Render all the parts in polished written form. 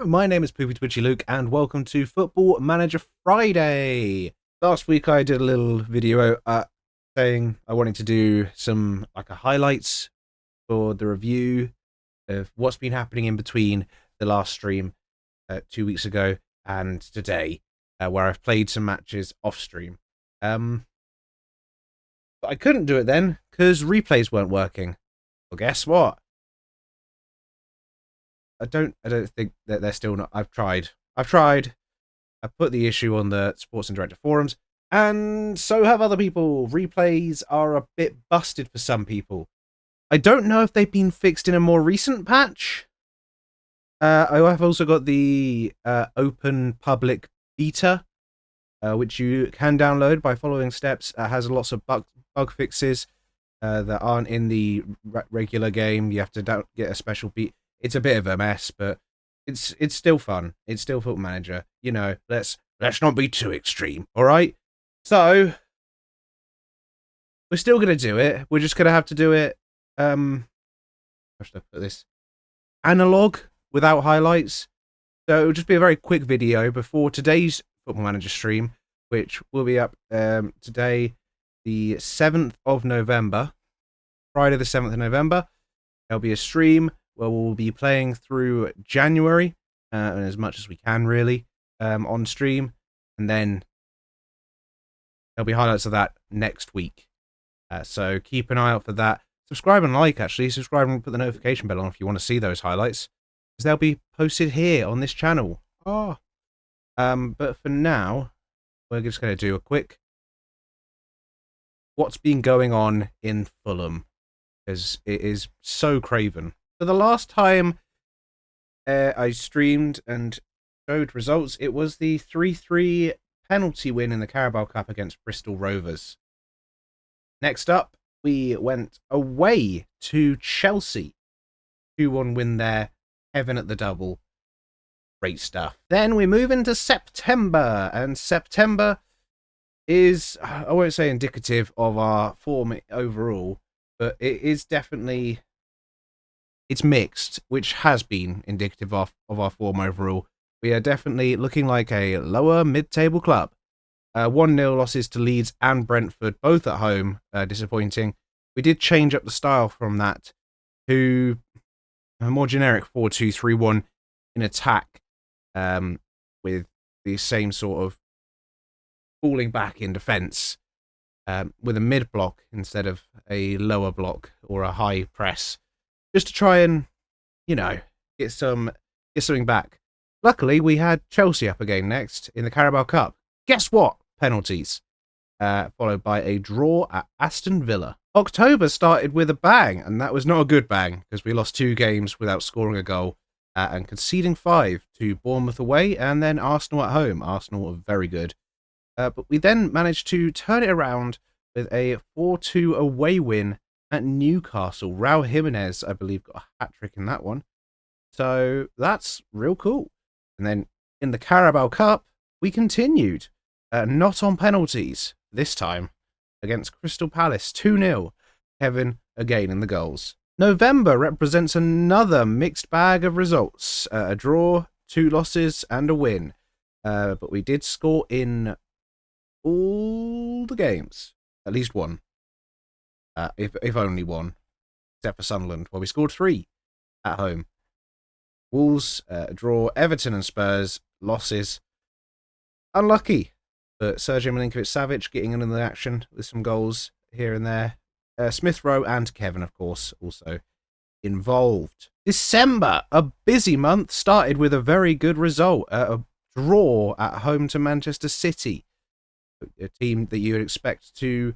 my name is Poopy Twitchy Luke, and welcome to Football Manager Friday. Last week I did a little video saying I wanted to do some a highlights for the review of what's been happening in between the last stream 2 weeks ago and today, where I've played some matches off stream. But I couldn't do it then because replays weren't working. Well, guess what? I don't think that they're still not. I've tried. I put the issue on the Sports Interactive forums, and so have other people. Replays are a bit busted for some people. I don't know if they've been fixed in a more recent patch. I have also got the open public beta, which you can download by following steps. It has lots of bug fixes that aren't in the regular game. You have to get a special beta. It's a bit of a mess, but it's still fun. It's still Football Manager. You know, let's not be too extreme, all right? So we're still gonna do it. We're just gonna have to do it. How should I put this? Analog without highlights. So it'll just be a very quick video before today's Football Manager stream, which will be up today, the 7th of November, Friday the 7th of November. There'll be a stream where we'll be playing through January, and as much as we can, really, on stream. And then there'll be highlights of that next week. So keep an eye out for that. Subscribe and like, actually. Subscribe and put the notification bell on if you want to see those highlights, because they'll be posted here on this channel. But for now, we're just going to do a quick what's been going on in Fulham, because it is so Craven. So the last time I streamed and showed results, it was the 3-3 penalty win in the Carabao Cup against Bristol Rovers. Next up, we went away to Chelsea. 2-1 win there. Kevin at the double. Great stuff. Then we move into September, and September is, I won't say indicative of our form overall, but it is definitely... It's mixed, which has been indicative of our form overall. We are definitely looking like a lower mid-table club. 1-0 losses to Leeds and Brentford, both at home, disappointing. We did change up the style from that to a more generic 4-2-3-1 in attack, with the same sort of falling back in defence, with a mid-block instead of a lower block or a high press. Just to try and, get something back. Luckily, we had Chelsea up again next in the Carabao Cup. Guess what? Penalties. Followed by a draw at Aston Villa. October started with a bang, and that was not a good bang, because we lost 2 games without scoring a goal and conceding 5 to Bournemouth away and then Arsenal at home. Arsenal are very good. But we then managed to turn it around with a 4-2 away win at Newcastle. Raul Jimenez, I believe, got a hat-trick in that one. So that's real cool. And then in the Carabao Cup, we continued. Not on penalties this time, against Crystal Palace. 2-0. Kevin again in the goals. November represents another mixed bag of results. A draw, 2 losses, and a win. But we did score in all the games. At least one. If only one, except for Sunderland, where we scored 3 at home. Wolves, draw. Everton and Spurs, losses. Unlucky, but Sergio Milinkovic-Savic getting into the action with some goals here and there. Smith Rowe and Kevin, of course, also involved. December, a busy month, started with a very good result. A draw at home to Manchester City, a team that you would expect to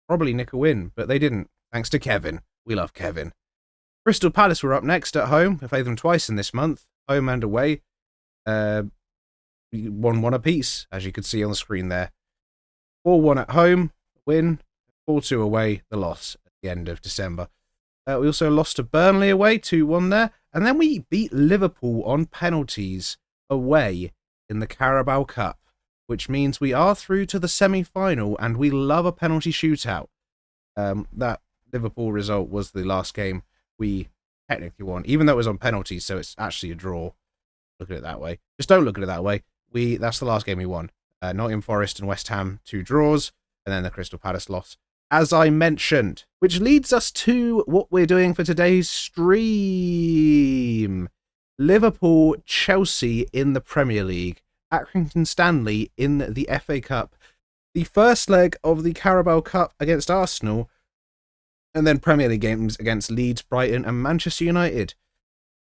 probably nick a win, but they didn't, thanks to Kevin. We love Kevin. Crystal Palace were up next at home. We played them twice in this month, home and away. 1-1 apiece, as you could see on the screen there. 4-1 at home, win. 4-2 away, the loss at the end of December. We also lost to Burnley away, 2-1 there. And then we beat Liverpool on penalties away in the Carabao Cup, which means we are through to the semi-final, and we love a penalty shootout. That Liverpool result was the last game we technically won, even though it was on penalties, so it's actually a draw. look at it that way. Just don't look at it that way. That's the last game we won. Nottingham Forest and West Ham, 2 draws, and then the Crystal Palace loss, as I mentioned. Which leads us to what we're doing for today's stream. Liverpool, Chelsea in the Premier League. Accrington Stanley in the FA Cup. The first leg of the Carabao Cup against Arsenal. And then Premier League games against Leeds, Brighton and Manchester United.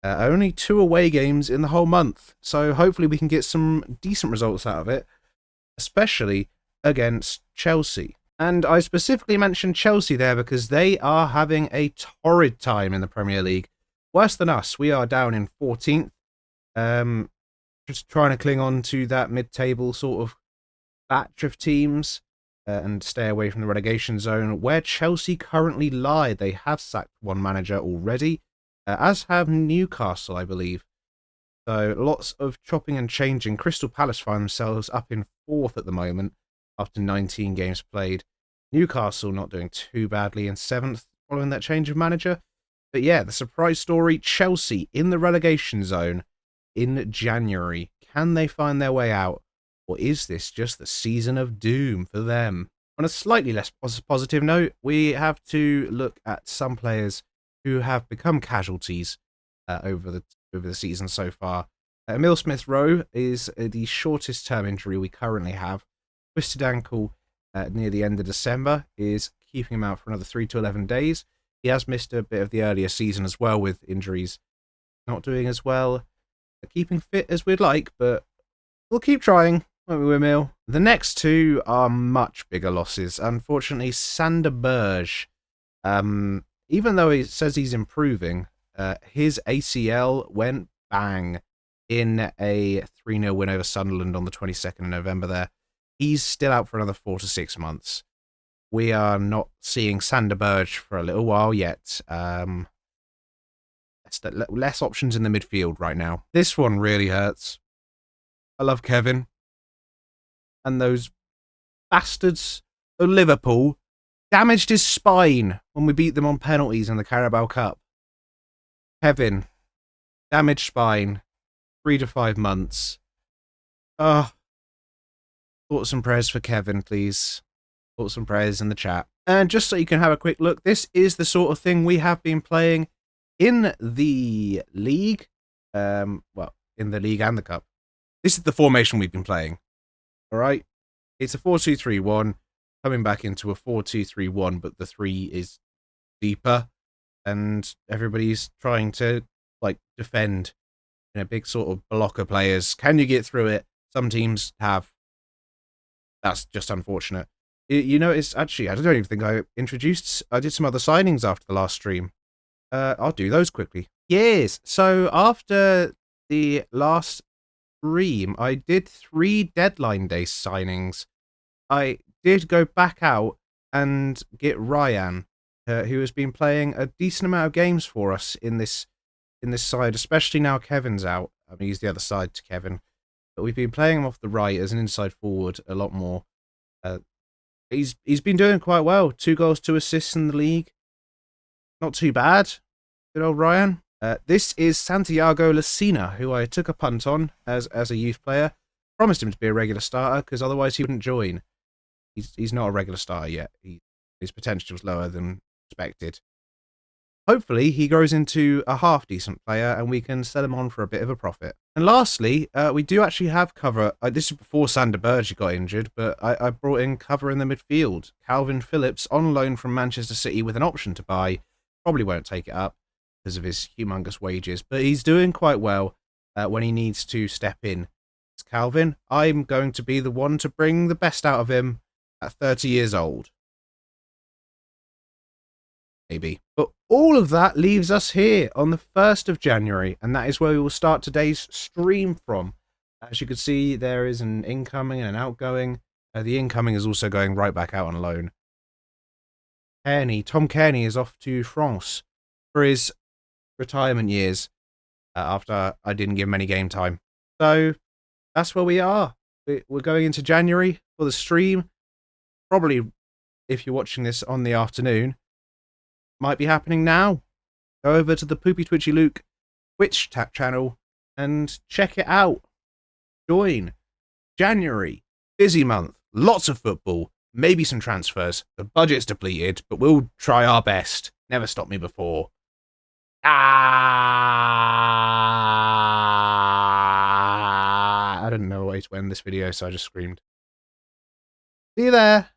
Only 2 away games in the whole month. So hopefully we can get some decent results out of it. Especially against Chelsea. And I specifically mentioned Chelsea there because they are having a torrid time in the Premier League. Worse than us. We are down in 14th. Just trying to cling on to that mid-table sort of batch of teams and stay away from the relegation zone, where Chelsea currently lie. They have sacked one manager already, as have Newcastle, I believe. So lots of chopping and changing. Crystal Palace find themselves up in 4th at the moment after 19 games played. Newcastle not doing too badly in 7th following that change of manager. But yeah, the surprise story, Chelsea in the relegation zone in January. Can they find their way out? Or is this just the season of doom for them? On a slightly less positive note, we have to look at some players who have become casualties over the season so far. Emile Smith-Rowe is the shortest term injury we currently have. Twisted ankle near the end of December is keeping him out for another 3 to 11 days. He has missed a bit of the earlier season as well with injuries. Not doing as well, keeping fit as we'd like, but we'll keep trying, won't we, Emile? The next 2 are much bigger losses. Unfortunately, Sander Berge, even though he says he's improving, his ACL went bang in a 3-0 win over Sunderland on the 22nd of November there. He's still out for another 4 to 6 months. We are not seeing Sander Berge for a little while yet. Less options in the midfield right now. This one really hurts. I love Kevin. And those bastards of Liverpool damaged his spine when we beat them on penalties in the Carabao Cup. Kevin, damaged spine, 3 to 5 months. Thoughts and prayers for Kevin, please. Thoughts and prayers in the chat. And just so you can have a quick look, this is the sort of thing we have been playing in the league. In the league and the cup. This is the formation we've been playing. All right? It's a 4-2-3-1, coming back into a 4-2-3-1, but the 3 is deeper, and everybody's trying to, defend in a big sort of blocker players. Can you get through it? Some teams have. That's just unfortunate. You notice, actually, I don't even think I did some other signings after the last stream. I'll do those quickly. Yes, so after the last stream, I did 3 deadline day signings. I did go back out and get Ryan, who has been playing a decent amount of games for us in this side, especially now Kevin's out. I mean, he's the other side to Kevin. But we've been playing him off the right as an inside forward a lot more. He's been doing quite well. 2 goals, 2 assists in the league. Not too bad. Good old Ryan. This is Santiago Lucena, who I took a punt on as a youth player. Promised him to be a regular starter, because otherwise he wouldn't join. He's not a regular starter yet. His potential is lower than expected. Hopefully, he grows into a half-decent player, and we can sell him on for a bit of a profit. And lastly, we do actually have cover. This is before Sander Berge got injured, but I brought in cover in the midfield. Calvin Phillips on loan from Manchester City with an option to buy. Probably won't take it up because of his humongous wages, but he's doing quite well when he needs to step in. It's Calvin. I'm going to be the one to bring the best out of him at 30 years old. Maybe. But all of that leaves us here on the 1st of January, and that is where we will start today's stream from. As you can see, there is an incoming and an outgoing. The incoming is also going right back out on loan. Tom Kearney is off to France for his retirement years after I didn't give him any game time. So that's where we are. We're going into January for the stream. Probably, if you're watching this on the afternoon, might be happening now. Go over to the Poopy Twitchy Luke Twitch channel and check it out. Join. January, busy month, lots of football, maybe some transfers. The budget's depleted, but we'll try our best. Never stopped me before. I didn't know a way to end this video, so I just screamed. See you there.